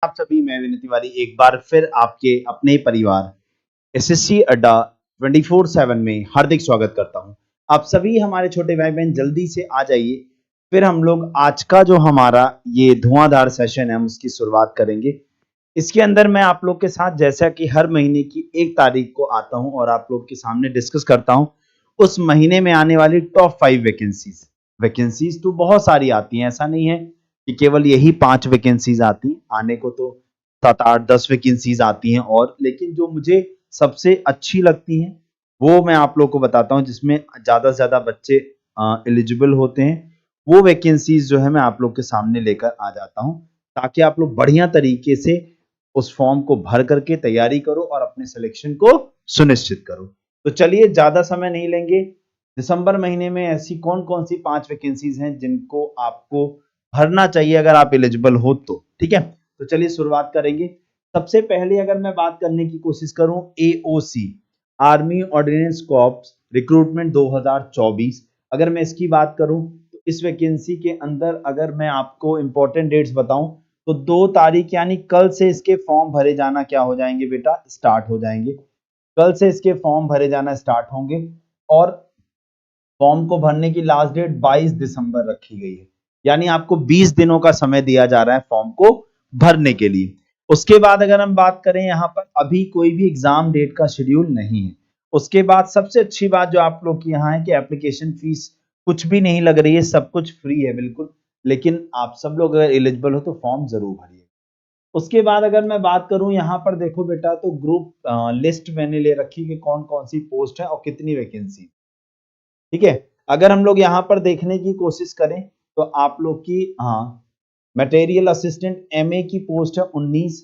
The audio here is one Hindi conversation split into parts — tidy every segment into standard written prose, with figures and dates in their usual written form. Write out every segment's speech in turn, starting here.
आप सभी, मैं विनय तिवारी एक बार फिर आपके अपने परिवार एसएससी अड्डा 24/7 में हार्दिक स्वागत करता हूं। आप सभी हमारे छोटे भाई बहन जल्दी से आ जाइए, फिर हम लोग आज का जो हमारा ये धुआंधार सेशन है हम उसकी शुरुआत करेंगे। इसके अंदर मैं आप लोग के साथ जैसा कि हर महीने की 1 तारीख को आता हूं और आप लोग के सामने डिस्कस करता हूं उस महीने में आने वाली टॉप 5 वैकेंसीज। वैकेंसीज तो बहुत सारी आती हैं, ऐसा नहीं है कि केवल यही 5 वैकेंसीज आती हैं, आने को तो 7 8 10 वैकेंसीज आती हैं और लेकिन जो मुझे सबसे अच्छी लगती हैं वो मैं आप लोग को बताता हूं, जिसमें ज्यादा से ज्यादा बच्चे एलिजिबल होते हैं। वो वैकेंसीज जो है मैं आप लोग के सामने लेकर आ जाता हूं ताकि आप लोग बढ़िया तरीके से उस फॉर्म को भर करके तैयारी करो और अपने सिलेक्शन को सुनिश्चित करो। तो चलिए ज्यादा समय नहीं लेंगे। दिसंबर महीने में ऐसी कौन कौन सी 5 वैकेंसीज हैं जिनको आपको भरना चाहिए अगर आप एलिजिबल हो तो, ठीक है। तो चलिए शुरुआत करेंगे। सबसे पहले अगर मैं बात करने की कोशिश करूं AOC army ordinance corps recruitment 2024, अगर मैं इसकी बात करूं तो इस वैकेंसी के अंदर अगर मैं आपको इंपॉर्टेंट डेट्स बताऊं तो 2 तारीख यानी कल से इसके फॉर्म भरे जाना क्या हो जाएंगे बेटा, स्टार्ट हो जाएंगे। कल से इसके फॉर्म भरे जाना स्टार्ट होंगे और फॉर्म को भरने की लास्ट डेट 22 दिसंबर रखी गई है, यानी आपको 20 दिनों का समय दिया जा रहा है फॉर्म को भरने के लिए। उसके बाद अगर हम बात करें यहाँ पर अभी कोई भी एग्जाम डेट का शेड्यूल नहीं है। उसके बाद सबसे अच्छी बात जो आप लोग की यहाँ है कि एप्लीकेशन फीस कुछ भी नहीं लग रही है, सब कुछ फ्री है बिल्कुल। लेकिन आप सब लोग अगर एलिजिबल हो तो फॉर्म जरूर भरिए। उसके बाद अगर मैं बात करूं यहाँ पर देखो बेटा, तो ग्रुप लिस्ट मैंने ले रखी कि कौन कौन सी पोस्ट है और कितनी वैकेंसी, ठीक है। अगर हम लोग यहाँ पर देखने की कोशिश करें तो आप लोग की मटेरियल असिस्टेंट एमए की पोस्ट है 19,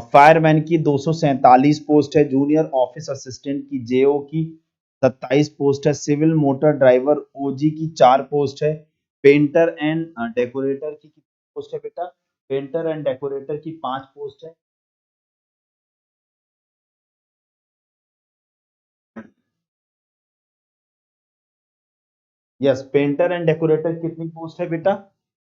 फायरमैन की 247 पोस्ट है, जूनियर ऑफिस असिस्टेंट की जेओ की 27 पोस्ट है, सिविल मोटर ड्राइवर ओजी की 4 पोस्ट है, पेंटर एंड डेकोरेटर की कितनी पोस्ट है बेटा, पेंटर एंड डेकोरेटर की 5 पोस्ट है। यस, पेंटर एंड डेकोरेटर कितनी पोस्ट है बेटा,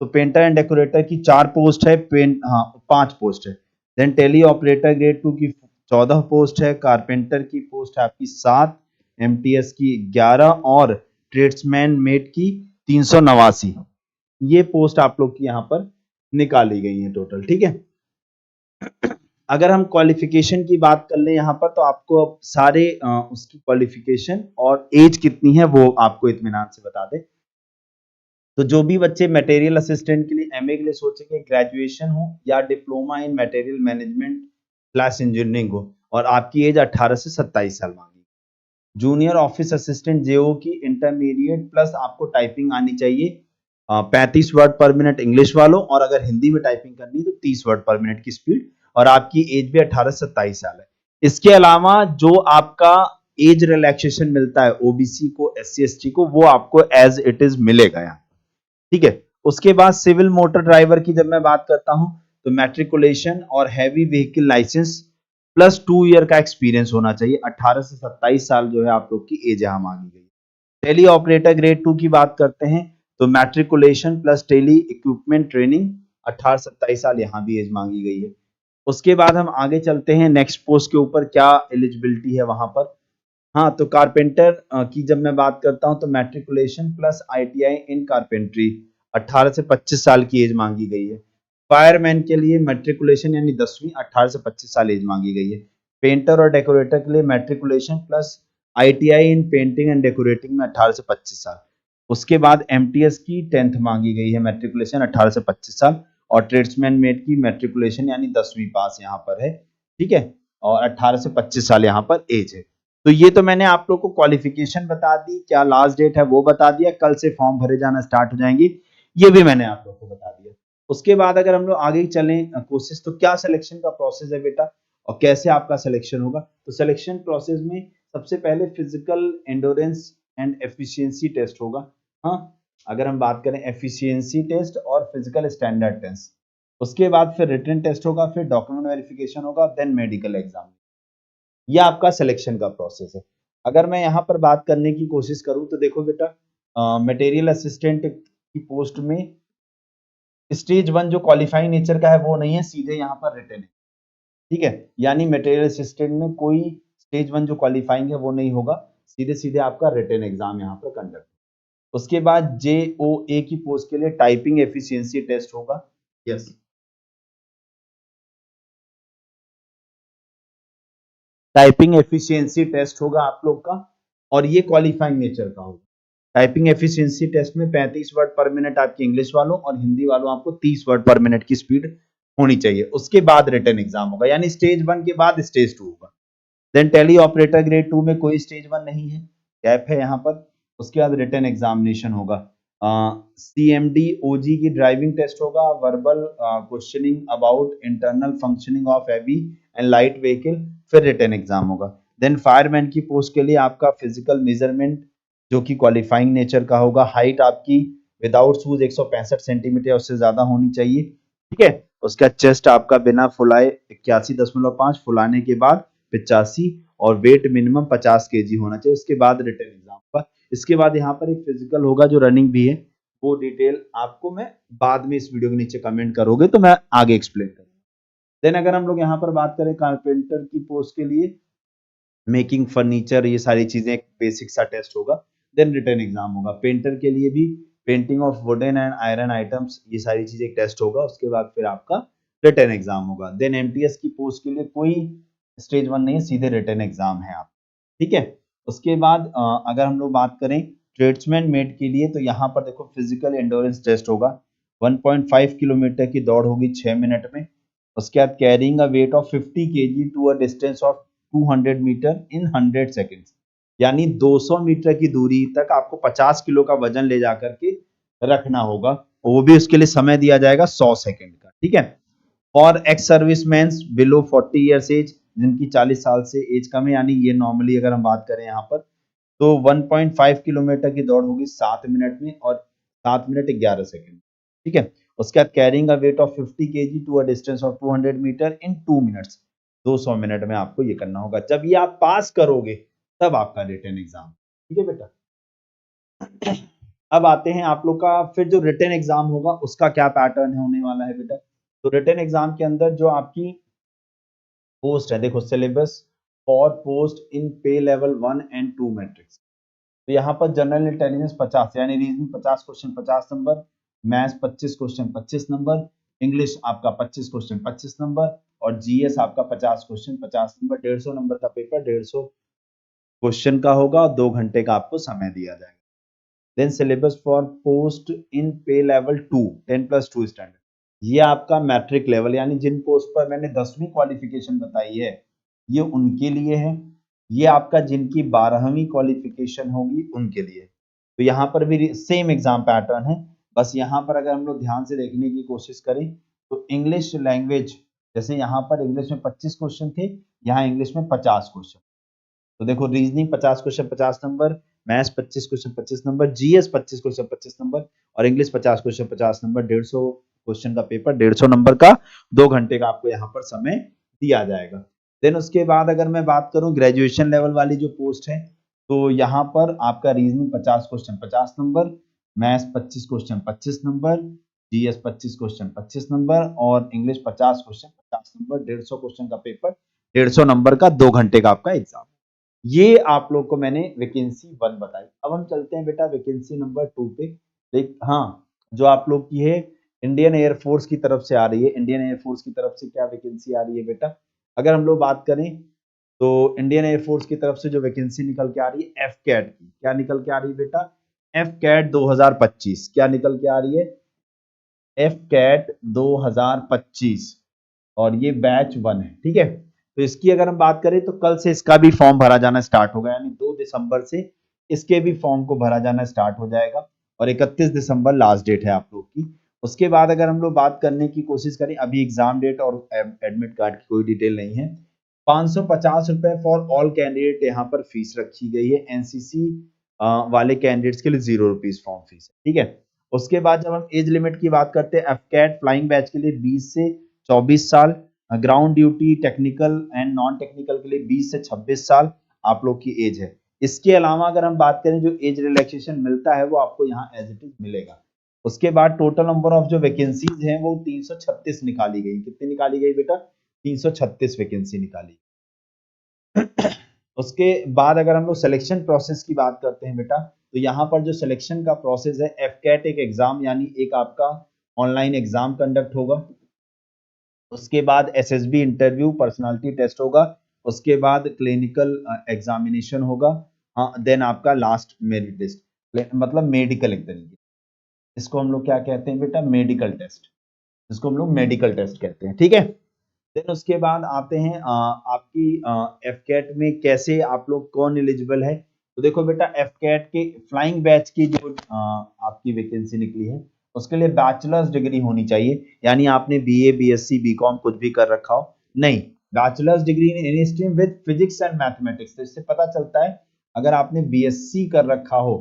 तो पेंटर एंड डेकोरेटर की 4 पोस्ट है, 5 पोस्ट है। देन टेली ऑपरेटर ग्रेड 2 की 14 पोस्ट है, कारपेंटर की पोस्ट है आपकी 7, एमटीएस की 11 और ट्रेड्समैन मेट की 389। ये पोस्ट आप लोग की यहाँ पर निकाली गई है टोटल, ठीक है। अगर हम क्वालिफिकेशन की बात कर लें यहाँ पर तो आपको अब सारे उसकी क्वालिफिकेशन और एज कितनी है वो आपको इत्मीनान से बता दें। तो जो भी बच्चे मटेरियल असिस्टेंट के लिए एमए के लिए सोचेंगे, ग्रेजुएशन हो या diploma in material management plus engineering हो और आपकी एज 18 से 27 साल मांगी। जूनियर ऑफिस असिस्टेंट जेओ की इंटरमीडिएट प्लस आपको टाइपिंग आनी चाहिए 35 वर्ड पर मिनट इंग्लिश वालों, और अगर हिंदी में टाइपिंग करनी है तो 30 वर्ड पर मिनट की स्पीड, और आपकी एज भी 18 से 27 साल है। इसके अलावा जो आपका एज रिलैक्सेशन मिलता है ओबीसी को, एससी एसटी को, वो आपको एज इट इज मिलेगा यहाँ, ठीक है। उसके बाद सिविल मोटर ड्राइवर की जब मैं बात करता हूं तो मैट्रिकुलेशन और heavy vehicle licence plus 2 year का एक्सपीरियंस होना चाहिए। 18 से 27 साल जो है आप लोग की एज यहां मांगी गई। टेली ऑपरेटर ग्रेड 2 की बात करते हैं तो matriculation plus tele equipment training, 18 27 साल यहां भी एज मांगी गई है। उसके बाद हम आगे चलते हैं नेक्स्ट पोस्ट के ऊपर, क्या एलिजिबिलिटी है वहां पर। हाँ, तो कारपेंटर की जब मैं बात करता हूं तो मैट्रिकुलेशन प्लस आईटीआई इन कारपेंट्री, 18 से 25 साल की एज मांगी गई है। फायरमैन के लिए मैट्रिकुलेशन यानी 10वीं, 18 से 25 साल एज मांगी गई है। पेंटर और डेकोरेटर के लिए matriculation plus ITI in painting and decorating में 18 से 25 साल। उसके बाद एमटीएस की 10th मांगी गई है, मैट्रिकुलेशन 18 से 25 साल, और ट्रेड्समैन मेट की मैट्रिकुलेशन यानी 10वीं पास यहाँ पर है, ठीक है, और 18 से 25 साल यहाँ पर एज है। तो ये तो मैंने आप लोग को क्वालिफिकेशन बता दी, क्या लास्ट डेट है वो बता दिया, कल से फॉर्म भरे जाना स्टार्ट हो जाएंगी ये भी मैंने आप लोग को बता दिया। उसके बाद अगर हम लोग आगे चलें कोशिश, तो क्या सिलेक्शन का प्रोसेस है बेटा और कैसे आपका सिलेक्शन होगा। तो सिलेक्शन प्रोसेस में सबसे पहले physical endurance and efficiency test होगा। हाँ, अगर हम बात करें एफिशिएंसी टेस्ट और फिजिकल स्टैंडर्ड टेस्ट, उसके बाद फिर रिटन टेस्ट होगा, फिर डॉक्यूमेंट वेरिफिकेशन होगा, देन मेडिकल एग्जाम। ये आपका सिलेक्शन का प्रोसेस है। अगर मैं यहाँ पर बात करने की कोशिश करूँ तो देखो बेटा, मटेरियल असिस्टेंट की पोस्ट में स्टेज 1 जो क्वालिफाइंग नेचर का है वो नहीं है, सीधे यहाँ पर रिटन है, ठीक है। यानी मटेरियल असिस्टेंट में कोई स्टेज 1 जो क्वालिफाइंग है वो नहीं होगा, सीधे सीधे आपका रिटन एग्जाम यहाँ पर कंडक्ट। उसके बाद JOA की पोस्ट के लिए टाइपिंग एफिशिएंसी टेस्ट होगा। यस, टाइपिंग एफिशिएंसी टेस्ट होगा आप लोग का, और ये क्वालिफाइंग नेचर का होगा। टाइपिंग एफिशिएंसी टेस्ट में 35 वर्ड पर मिनट आपकी इंग्लिश वालों और हिंदी वालों आपको 30 वर्ड पर मिनट की स्पीड होनी चाहिए। उसके बाद रिटन एग्जाम होगा, यानी स्टेज 1 के बाद स्टेज 2 होगा। देन टेली ऑपरेटर ग्रेड 2 में कोई स्टेज 1 नहीं है, गैप है यहाँ पर। उसके बाद रिटन एग्जामिनेशन होगा। CMD OG की ड्राइविंग टेस्ट होगा, verbal questioning about internal functioning of heavy and light vehicle, फिर रिटन एग्जाम होगा। देन फायरमैन की पोस्ट के लिए आपका फिजिकल मेजरमेंट जो कि क्वालिफाइंग नेचर का होगा, हाइट आपकी विदाउट शूज 165 सेंटीमीटर या उससे ज्यादा होनी चाहिए, ठीक है। उसका चेस्ट आपका बिना फुलाए 81.5, फुलाने के बाद 85, और वेट मिनिमम 50 kg होना चाहिए। उसके बाद रिटन एग्जाम होगा। इसके बाद यहाँ पर एक फिजिकल होगा जो रनिंग भी है, वो डिटेल आपको मैं बाद में इस वीडियो के नीचे कमेंट करोगे तो मैं आगे एक्सप्लेन करूंगा। देन अगर हम लोग यहाँ पर बात करें कारपेंटर की पोस्ट के लिए, मेकिंग फर्नीचर, ये सारी चीजें एक बेसिक सा टेस्ट होगा। देन रिटन एग्जाम होगा। पेंटर के लिए भी painting of wooden and iron items, ये सारी चीजें एक टेस्ट होगा। उसके बाद फिर आपका रिटन एग्जाम होगा। देन MTS की पोस्ट के लिए कोई स्टेज 1 नहीं है, सीधे रिटन एग्जाम है आप, ठीक है। उसके बाद अगर हम लोग बात करें ट्रेड्समैन मेट के लिए, तो यहाँ पर देखो फिजिकल एंडोरेंस टेस्ट होगा। 1.5 किलोमीटर की दौड़ होगी 6 मिनट में। उसके बाद carrying a weight of 50 kg to a distance of 200 metre in 100 seconds, यानी 200 मीटर की दूरी तक आपको 50 किलो का वजन ले जाकर के रखना होगा, और वो भी उसके लिए समय दिया जाएगा 100 सेकेंड का, ठीक है। और ex serviceman below 40 years age, जिनकी 40 साल से एज कम है, यानी ये नॉर्मली अगर हम बात करें यहाँ पर, तो 1.5 किलोमीटर की दौड़ होगी 7 मिनट में और 7 मिनट 11 सेकेंड, ठीक है। उसके बाद carrying a weight of 50 kg to a distance of 200 metre in 2 minutes, 200 minute में आपको ये करना होगा। जब ये आप पास करोगे तब आपका रिटन एग्जाम, ठीक है बेटा। अब आते हैं आप लोग का फिर जो रिटन एग्जाम होगा उसका क्या पैटर्न होने वाला है बेटा। तो रिटन एग्जाम के अंदर जो आपकी पोस्ट है, देखो syllabus for post in pay level 1 and 2 matrix. तो यहाँ पर जनरल इंटेलिजेंस 50, यानी reasoning 50 question 50 number, maths 25 question 25 number, English आपका 25 क्वेश्चन 25 नंबर, और GS आपका 50 क्वेश्चन 50 नंबर। 150 नंबर का पेपर 150 क्वेश्चन का होगा और 2 घंटे का आपको समय दिया जाएगा। Then syllabus for post in pay level 2 10+2 standard, ये आपका मैट्रिक लेवल, यानी जिन पोस्ट पर मैंने 10वीं क्वालिफिकेशन बताई है ये उनके लिए है। ये आपका जिनकी 12वीं क्वालिफिकेशन होगी उनके लिए। तो यहाँ पर भी सेम एग्जाम पैटर्न है, बस यहाँ पर अगर हम लोग ध्यान से देखने की कोशिश करें तो इंग्लिश लैंग्वेज, जैसे यहाँ पर इंग्लिश में 25 क्वेश्चन थे, यहाँ इंग्लिश में 50 क्वेश्चन। तो देखो reasoning 50 question 50 number, maths 25 question 25 number, GS 25 question 25 number, और इंग्लिश 50 क्वेश्चन 50 नंबर। 150 क्वेश्चन का पेपर 150 नंबर का, 2 घंटे का आपको यहाँ पर समय दिया जाएगा। देन उसके बाद अगर मैं बात करूं ग्रेजुएशन लेवल वाली जो पोस्ट है, तो यहाँ पर आपका reasoning 50 question 50 number, maths 25 question 25 number, GS 25 question 25 number, और इंग्लिश 50 क्वेश्चन 50 नंबर। 150 क्वेश्चन का पेपर, 150 नंबर का, 2 घंटे का आपका एग्जाम। ये आप लोग को मैंने वैकेंसी 1 बताई। अब हम चलते हैं बेटा वैकेंसी नंबर 2 पे। देख हाँ, जो आप लोग की है इंडियन एयरफोर्स की तरफ से आ रही है। इंडियन एयरफोर्स की तरफ से क्या वैकेंसी आ रही है बेटा, अगर हम लोग बात करें तो इंडियन एयरफोर्स की तरफ से जो वैकेंसी निकल के आ रही है FCAT की, क्या निकल के आ रही है बेटा, FCAT 2025, क्या निकल के आ रही है, FCAT 2025, और ये बैच 1 है, ठीक है। तो इसकी अगर हम बात करें तो कल से इसका भी फॉर्म भरा जाना स्टार्ट होगा, यानी 2 दिसंबर से इसके भी फॉर्म को भरा जाना स्टार्ट हो जाएगा, और 31 दिसंबर लास्ट डेट है आप लोग की। उसके बाद अगर हम लोग बात करने की कोशिश करें, अभी एग्जाम डेट और एडमिट कार्ड की कोई डिटेल नहीं है। 550 रुपए फॉर ऑल कैंडिडेट यहाँ पर फीस रखी गई है। NCC वाले कैंडिडेट्स के लिए 0 रुपीज फॉर्म फीस है, ठीक है। उसके बाद जब हम एज लिमिट की बात करते हैं, FCAT फ्लाइंग बैच के लिए 20 से 24 साल, ground duty technical and non technical के लिए 20 से 26 साल आप लोग की एज है। इसके अलावा अगर हम बात करें जो एज रिलैक्सेशन मिलता है वो आपको यहाँ एज इट इज मिलेगा। उसके बाद टोटल नंबर ऑफ जो वैकेंसीज हैं वो 336 निकाली गई। कितनी निकाली गई बेटा? 336 वैकेंसी निकाली। उसके बाद अगर हम लोग सिलेक्शन प्रोसेस की बात करते हैं बेटा, तो यहाँ पर जो सिलेक्शन का प्रोसेस है, एफकेट एक एग्जाम यानी एक आपका ऑनलाइन एग्जाम कंडक्ट होगा। उसके बाद एसएसबी इंटरव्यू पर्सनालिटी टेस्ट होगा। उसके बाद क्लिनिकल एग्जामिनेशन होगा। हाँ, देन आपका लास्ट मेरिट लिस्ट, मतलब मेडिकल एक तरीके, इसको हम लोग क्या कहते हैं बेटा? मेडिकल टेस्ट, इसको हम लोग मेडिकल टेस्ट कहते हैं। ठीक है। देन उसके बाद आते हैं आपकी एफकेट में कैसे आप लोग कौन एलिजिबल है। तो देखो बेटा, एफकेट के फ्लाइंग बैच की जो आपकी वैकेंसी निकली है, उसके लिए बैचलर्स डिग्री होनी चाहिए, यानी आपने बीए बीएससी बीकॉम कुछ भी कर रखा हो नहीं, bachelors degree in any stream with physics and mathematics. तो इससे पता चलता है अगर आपने बीएससी कर रखा हो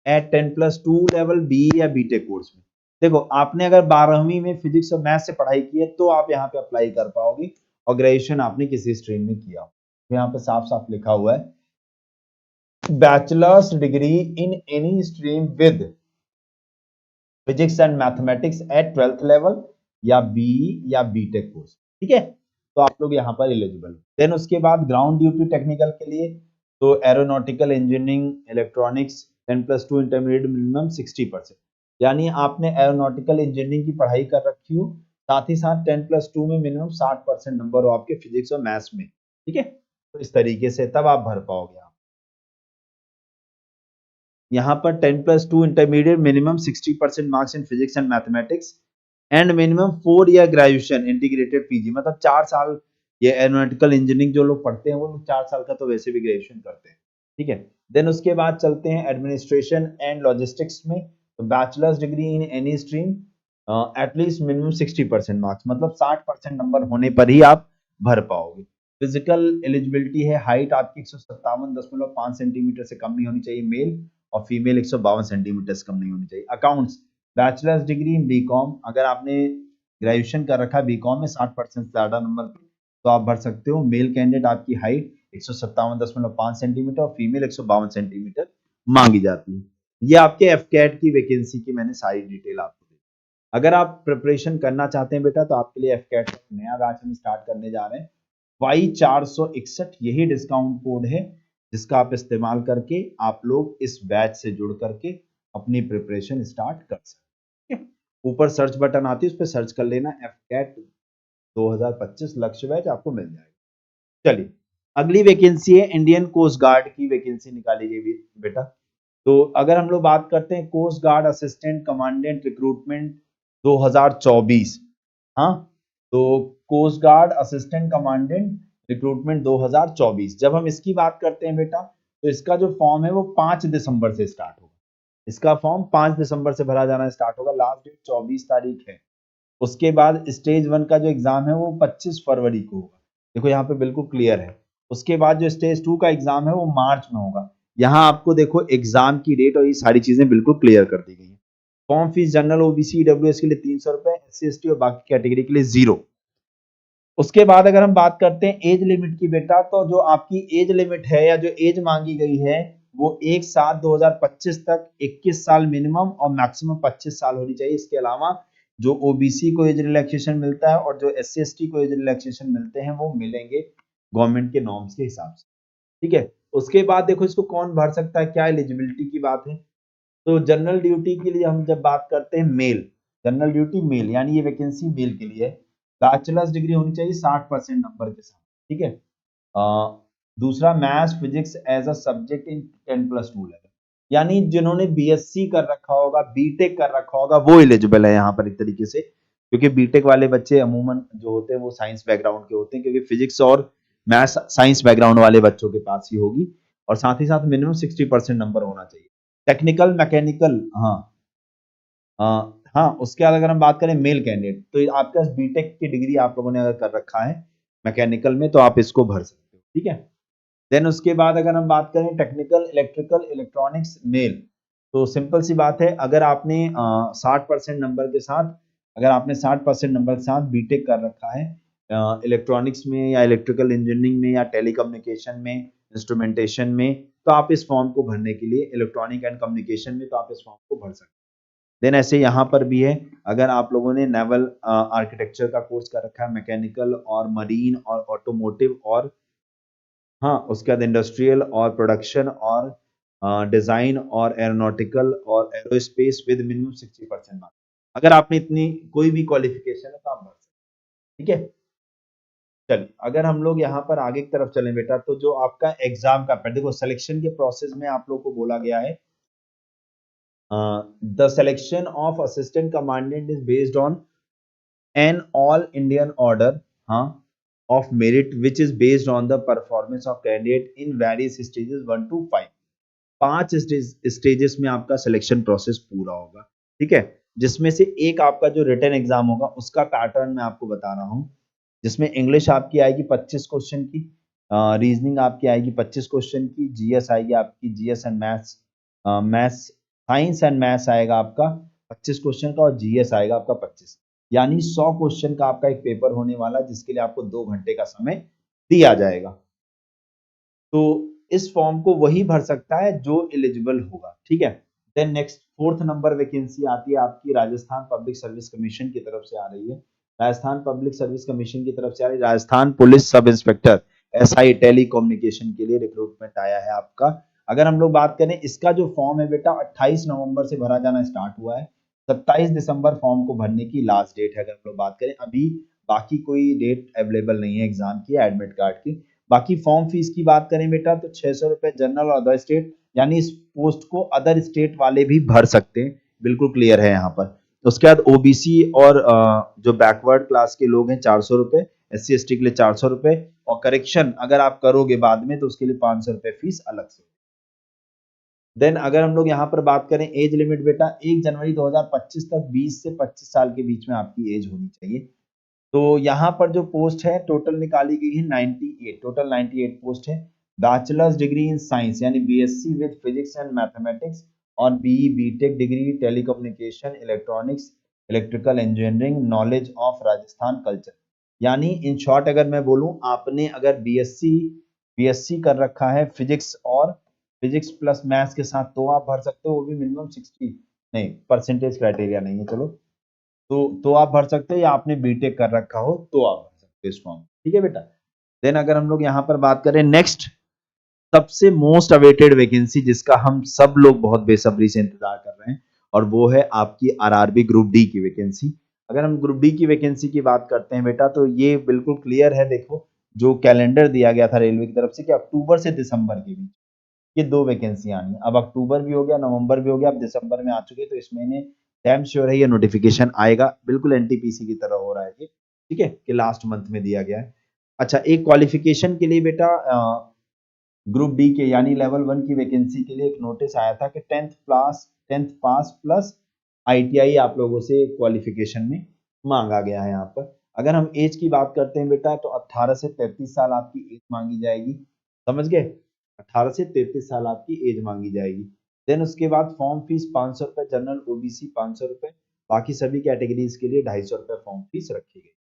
एट 10+2 लेवल बी या बीटेक कोर्स में। देखो, आपने अगर 12वीं में फिजिक्स और मैथ से पढ़ाई की है तो आप यहाँ पे अप्लाई कर पाओगे, और ग्रेजुएशन आपने किसी स्ट्रीम में किया हो। तो यहाँ पे साफ साफ लिखा हुआ है bachelor's degree in any stream with physics and mathematics eight 12th level या बी या बीटेक कोर्स। ठीक है, तो आप लोग यहाँ पर एलिजिबल। देन उसके बाद ग्राउंड ड्यूटी टेक्निकल के लिए तो aeronautical engineering electronics 10+2 intermediate minimum 60%, यानी आपने एरोनॉटिकल इंजीनियरिंग की पढ़ाई कर रखी हो, साथ ही साथ 10+2 में मिनिमम 60% नंबर हो आपके फिजिक्स और मैथ्स में। ठीक है, तो इस तरीके से तब आप भर पाओगे। यहाँ पर 10+2 intermediate minimum 60% marks in physics and mathematics and minimum 4 year graduation integrated PG, मतलब 4 साल ये एरोनॉटिकल इंजीनियरिंग जो लोग पढ़ते हैं वो लोग 4 साल का तो वैसे भी ग्रेजुएशन करते हैं। ठीक है। देन उसके बाद चलते हैं एडमिनिस्ट्रेशन एंड लॉजिस्टिक्स में, तो bachelors degree in any stream at least minimum 60% marks, मतलब 60% नंबर होने पर ही आप भर पाओगे। फिजिकल एलिजिबिलिटी है, हाइट आपकी 157.5 सेंटीमीटर से कम नहीं होनी चाहिए मेल, और फीमेल 152 सेंटीमीटर से कम नहीं होनी चाहिए। Accounts bachelors degree in BCom, अगर आपने ग्रेजुएशन कर रखा है बीकॉम में 60% से ज्यादा नंबर पे तो आप भर सकते हो। मेल कैंडिडेट आपकी हाइट 157.5 सेंटीमीटर और फीमेल 152 सेंटीमीटर मांगी जाती है। ये आपके एफकेट की वैकेंसी की मैंने सारी डिटेल आपको दी। अगर आप प्रिपरेशन करना चाहते हैं बेटा तो आपके लिए एफकेट का नया बैच हम स्टार्ट करने जा रहे हैं। Y461 यही डिस्काउंट कोड है जिसका आप इस्तेमाल करके आप लोग इस बैच से जुड़ करके अपनी प्रिपरेशन स्टार्ट कर सकते हैं। ऊपर सर्च बटन आती है, उस पर सर्च कर लेना एफकेट 2025 लक्ष्य बैच, आपको मिल जाएगा। चलिए, अगली वैकेंसी है इंडियन कोस्ट गार्ड की वैकेंसी निकाली गई बेटा। तो अगर हम लोग बात करते हैं coast guard assistant commandant recruitment 2024, हाँ, तो coast guard assistant commandant recruitment 2024, जब हम इसकी बात करते हैं बेटा तो इसका जो फॉर्म है वो 5 दिसंबर से स्टार्ट होगा। इसका फॉर्म 5 दिसंबर से भरा जाना स्टार्ट होगा, लास्ट डेट 24 तारीख है। उसके बाद स्टेज 1 का जो एग्जाम है वो 25 फरवरी को होगा, देखो यहाँ पे बिल्कुल क्लियर है। उसके बाद जो स्टेज 2 का एग्जाम है वो मार्च में होगा। यहाँ आपको देखो एग्जाम की डेट और ये सारी चीजें बिल्कुल क्लियर कर दी गई है। Form fees general OBC EWS के लिए 300 रुपए, एससी एसटी और बाकी कैटेगरी के लिए 0। उसके बाद अगर हम बात करते हैं एज लिमिट की बेटा, तो जो आपकी एज लिमिट है या जो एज मांगी गई है वो 1/7/2025 तक 21 साल मिनिमम और मैक्सिमम 25 साल होनी चाहिए। इसके अलावा जो ओबीसी को एज रिलैक्सेशन मिलता है और जो एससी एसटी को एज रिलैक्सेशन मिलते हैं वो मिलेंगे गवर्नमेंट के नॉर्म्स के हिसाब से। ठीक है। उसके बाद देखो इसको कौन भर सकता है, क्या एलिजिबिलिटी की बात है। तो जनरल ड्यूटी के लिए हम जब बात करते हैं मेल, जनरल ड्यूटी मेल यानी ये वैकेंसी मेल के लिए है। बैचलर्स डिग्री होनी चाहिए 60% नंबर के साथ। ठीक है। दूसरा maths physics as a subject in 10+2 level, यानी जिन्होंने बीएससी कर रखा होगा बीटेक कर रखा होगा वो एलिजिबल है यहाँ पर एक तरीके से, क्योंकि बीटेक वाले बच्चे अमूमन जो होते हैं वो साइंस बैकग्राउंड के होते हैं, क्योंकि फिजिक्स और मैथ्स साइंस बैकग्राउंड वाले बच्चों के पास ही होगी, और साथ ही साथ मिनिमम 60% नंबर होना चाहिए। टेक्निकल मैकेनिकल, हाँ हाँ, उसके बाद अगर हम बात करें मेल कैंडिडेट, तो आपके पास बीटेक की डिग्री आप लोगों ने अगर कर रखा है मैकेनिकल में तो आप इसको भर सकते हो। ठीक है। देन उसके बाद अगर हम बात करें टेक्निकल इलेक्ट्रिकल इलेक्ट्रॉनिक्स मेल, तो सिंपल सी बात है, अगर आपने 60% नंबर के साथ, अगर आपने 60% नंबर के साथ बीटेक कर रखा है इलेक्ट्रॉनिक्स में या इलेक्ट्रिकल इंजीनियरिंग में या टेलीकम्युनिकेशन में इंस्ट्रूमेंटेशन में, तो आप इस फॉर्म को भरने के लिए इलेक्ट्रॉनिक एंड कम्युनिकेशन में तो आप इस फॉर्म को भर सकते हैं। देन ऐसे यहाँ पर भी है, अगर आप लोगों ने नेवल आर्किटेक्चर का कोर्स कर रखा है, मैकेनिकल और मरीन और ऑटोमोटिव और हाँ उसके बाद इंडस्ट्रियल और प्रोडक्शन और डिजाइन और एरोनॉटिकल और एरोस्पेस विद मिनिमम 60% मार्क्स, अगर आपने इतनी कोई भी क्वालिफिकेशन है तो आप भर सकते हैं। ठीक है, चलिए अगर हम लोग यहाँ पर आगे की तरफ चलें बेटा, तो जो आपका एग्जाम का देखो सिलेक्शन के प्रोसेस में आप लोग को बोला गया है the selection of assistant commandant is based on an all Indian order हाँ of merit which is based on the performance of candidate in various stages 1 to 5। 5 stages में आपका सिलेक्शन प्रोसेस पूरा होगा। ठीक है, जिसमें से एक आपका जो रिटन एग्जाम होगा उसका पैटर्न मैं आपको बता रहा हूँ, जिसमें इंग्लिश आपकी आएगी 25 क्वेश्चन की, रीजनिंग आपकी आएगी 25 क्वेश्चन की, जीएस आएगी आपकी, GS and maths, maths science and maths आएगा आपका 25 क्वेश्चन का, और जीएस आएगा आपका 25, यानी 100 क्वेश्चन का आपका एक पेपर होने वाला, जिसके लिए आपको 2 घंटे का समय दिया जाएगा। तो इस फॉर्म को वही भर सकता है जो एलिजिबल होगा। ठीक है, then next 4th number vacancy आती है आपकी राजस्थान पब्लिक सर्विस कमीशन की तरफ से आ रही है। राजस्थान पब्लिक सर्विस कमीशन की तरफ से आ रही है, Rajasthan police sub inspector SI telecommunication के लिए रिक्रूटमेंट आया है आपका। अगर हम लोग बात करें, इसका जो फॉर्म है बेटा 28 नवंबर से भरा जाना स्टार्ट हुआ है, 27 दिसंबर फॉर्म को भरने की लास्ट डेट है। अगर हम लोग बात करें, अभी बाकी कोई डेट अवेलेबल नहीं है एग्जाम की, एडमिट कार्ड की। बाकी फॉर्म फीस की बात करें बेटा तो 600 रुपए जनरल और अदर स्टेट, यानी इस पोस्ट को अदर स्टेट वाले भी भर सकते हैं, बिल्कुल क्लियर है यहाँ पर। उसके बाद ओबीसी और जो बैकवर्ड क्लास के लोग हैं 400 रुपए, एससी एसटी के लिए 400 रुपए, और करेक्शन अगर आप करोगे बाद में तो उसके लिए 500 रुपए फीस अलग से। देन अगर हम लोग यहाँ पर बात करें एज लिमिट बेटा, 1 जनवरी 2025 तक 20 से 25 साल के बीच में आपकी एज होनी चाहिए। तो यहाँ पर जो पोस्ट है टोटल निकाली गई है 98, टोटल 98 पोस्ट है। बैचलर्स डिग्री इन साइंस यानी BSc with physics and mathematics, और BE BTech degree telecommunication electronics electrical engineering knowledge of Rajasthan culture, यानी इन शॉर्ट अगर मैं बोलूं, आपने अगर बीएससी बीएससी कर रखा है फिजिक्स और फिजिक्स प्लस मैथ्स के साथ तो आप भर सकते हो, वो भी मिनिमम 60 नहीं परसेंटेज क्राइटेरिया नहीं है, चलो तो आप भर सकते हो, या आपने बीटेक कर रखा हो तो आप भर सकते हो इस फॉर्म। ठीक है बेटा, देन अगर हम लोग यहाँ पर बात करें नेक्स्ट सबसे मोस्ट अवेटेड वैकेंसी, जिसका हम सब लोग बहुत बेसब्री से इंतजार कर रहे हैं, और वो है आपकी आरआरबी ग्रुप डी की वैकेंसी। अगर हम ग्रुप डी की वैकेंसी की बात करते हैं बेटा, तो ये बिल्कुल क्लियर है। देखो जो कैलेंडर दिया गया था रेलवे की तरफ से कि अक्टूबर से दिसंबर के बीच ये 2 वैकेंसी आनी है। अब अक्टूबर भी हो गया, नवंबर भी हो गया, अब दिसंबर में आ चुके, तो इस महीने डैम श्योर है ये नोटिफिकेशन आएगा, बिल्कुल एनटीपीसी की तरह हो रहा है ये। ठीक है, कि लास्ट मंथ में दिया गया है। अच्छा, एक क्वालिफिकेशन के लिए बेटा ग्रुप डी के यानी लेवल 1 की वैकेंसी के लिए एक नोटिस आया था कि 10th पास प्लस आईटीआई आप लोगों से क्वालिफिकेशन में मांगा गया है यहाँ पर। अगर हम एज की बात करते हैं बेटा, तो 18 से 33 साल आपकी एज मांगी जाएगी, समझ गए, 18 से 33 साल आपकी एज मांगी जाएगी। देन उसके बाद फॉर्म फीस 500 रुपए, जनरल ओबीसी 500 रुपए, बाकी सभी कैटेगरीज के लिए 250 रुपए फॉर्म फीस रखी गई।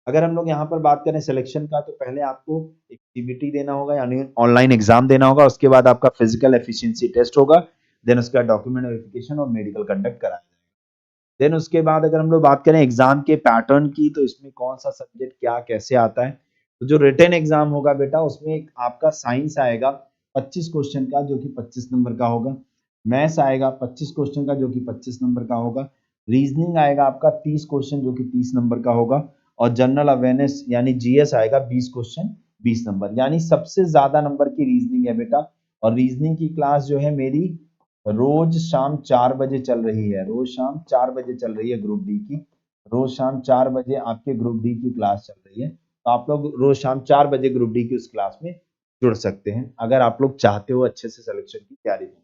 अगर हम लोग यहाँ पर बात करें सिलेक्शन का, तो पहले आपको एक सीबीटी देना होगा यानी ऑनलाइन एग्जाम देना होगा, उसके बाद आपका फिजिकल एफिशिएंसी टेस्ट होगा, देन उसके बाद डॉक्यूमेंट वेरिफिकेशन और मेडिकल कंडक्ट कराया जाएगा। देन उसके बाद अगर हम लोग बात करें एग्जाम के पैटर्न की, तो इसमें कौन सा सब्जेक्ट क्या कैसे आता है, तो जो रिटन एग्जाम होगा बेटा उसमें एक आपका साइंस आएगा 25 क्वेश्चन का जो कि 25 नंबर का होगा, मैथ्स आएगा 25 क्वेश्चन का जो कि 25 नंबर का होगा, रीजनिंग आएगा आपका 30 क्वेश्चन जो कि 30 नंबर का होगा, और जनरल अवेयरनेस यानी जीएस आएगा 20 क्वेश्चन 20 नंबर, यानी सबसे ज्यादा नंबर की रीजनिंग है बेटा। और रीजनिंग की क्लास जो है मेरी रोज शाम 4 बजे चल रही है, रोज शाम 4 बजे चल रही है ग्रुप डी की, रोज शाम 4 बजे आपके ग्रुप डी की क्लास चल रही है, तो आप लोग रोज शाम 4 बजे ग्रुप डी की उस क्लास में जुड़ सकते हैं अगर आप लोग चाहते हो अच्छे से सिलेक्शन की तैयारी करना।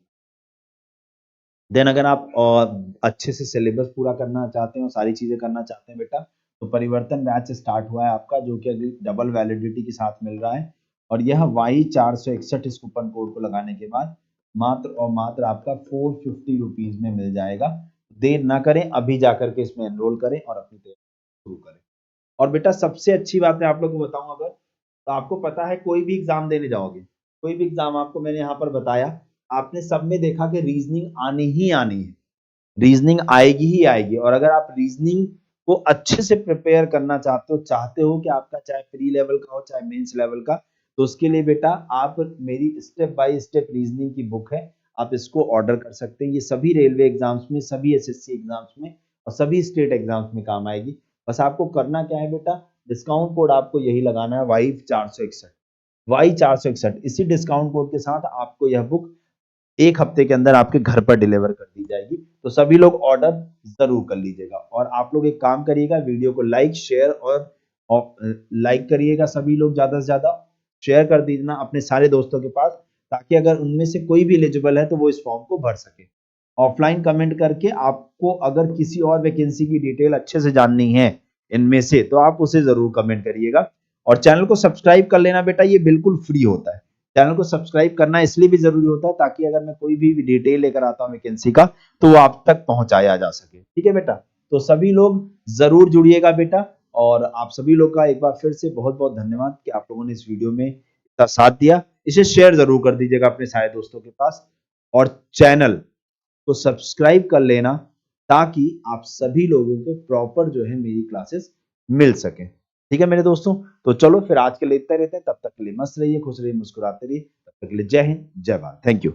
देन अगर आप अच्छे से सिलेबस पूरा करना चाहते हैं और सारी चीजें करना चाहते हैं बेटा, तो परिवर्तन बैच स्टार्ट हुआ है आपका, जो कि अगली डबल वैलिडिटी के साथ मिल रहा है, और यह वाई 461 इस कूपन कोड को लगाने के बाद मात्र और मात्र आपका 450 रुपीज में मिल जाएगा। देर ना करें, अभी जाकर के इसमें एनरोल करें और अपनी तैयारी शुरू करें। और बेटा सबसे अच्छी बात मैं आप लोग को बताऊं, अगर तो आपको पता है कोई भी एग्जाम देने जाओगे, कोई भी एग्जाम आपको मैंने यहाँ पर बताया, आपने सब में देखा कि रीजनिंग आनी ही आनी है, रीजनिंग आएगी ही आएगी। और अगर आप रीजनिंग को अच्छे से प्रिपेयर करना चाहते हो कि आपका चाहे प्री लेवल का हो चाहे मेंस लेवल का, तो उसके लिए बेटा आप मेरी स्टेप बाय स्टेप रीजनिंग की बुक है, आप इसको ऑर्डर कर सकते हैं। ये सभी रेलवे एग्जाम्स में, सभी एसएससी एग्जाम्स में और सभी स्टेट एग्जाम्स में काम आएगी। बस आपको करना क्या है बेटा, डिस्काउंट कोड आपको यही लगाना है वाई461, वाई461। इसी डिस्काउंट कोड के साथ आपको यह बुक एक हफ्ते के अंदर आपके घर पर डिलीवर कर दी जाएगी। तो सभी लोग ऑर्डर जरूर कर लीजिएगा। और आप लोग एक काम करिएगा, वीडियो को लाइक शेयर और लाइक करिएगा, सभी लोग ज्यादा से ज्यादा शेयर कर दीजिए अपने सारे दोस्तों के पास, ताकि अगर उनमें से कोई भी एलिजिबल है तो वो इस फॉर्म को भर सके। ऑफलाइन कमेंट करके आपको अगर किसी और वैकेंसी की डिटेल अच्छे से जाननी है इनमें से, तो आप उसे जरूर कमेंट करिएगा। और चैनल को सब्सक्राइब कर लेना बेटा, ये बिल्कुल फ्री होता है। चैनल को सब्सक्राइब करना इसलिए भी जरूरी होता है ताकि अगर मैं कोई भी डिटेल लेकर आता हूँ वैकेंसी का, तो वो आप तक पहुंचाया जा सके। ठीक है बेटा, तो सभी लोग जरूर जुड़िएगा बेटा। और आप सभी लोग का एक बार फिर से बहुत बहुत धन्यवाद कि आप लोगों ने इस वीडियो में इतना साथ दिया। इसे शेयर जरूर कर दीजिएगा अपने सारे दोस्तों के पास, और चैनल को सब्सक्राइब कर लेना ताकि आप सभी लोगों को प्रॉपर जो है मेरी क्लासेस मिल सके। ठीक है मेरे दोस्तों, तो चलो फिर आज के लिए इतना रहते हैं। तब तक के लिए मस्त रहिए, खुश रहिए, मुस्कुराते रहिए। तब तक के लिए जय हिंद, जय भारत, थैंक यू।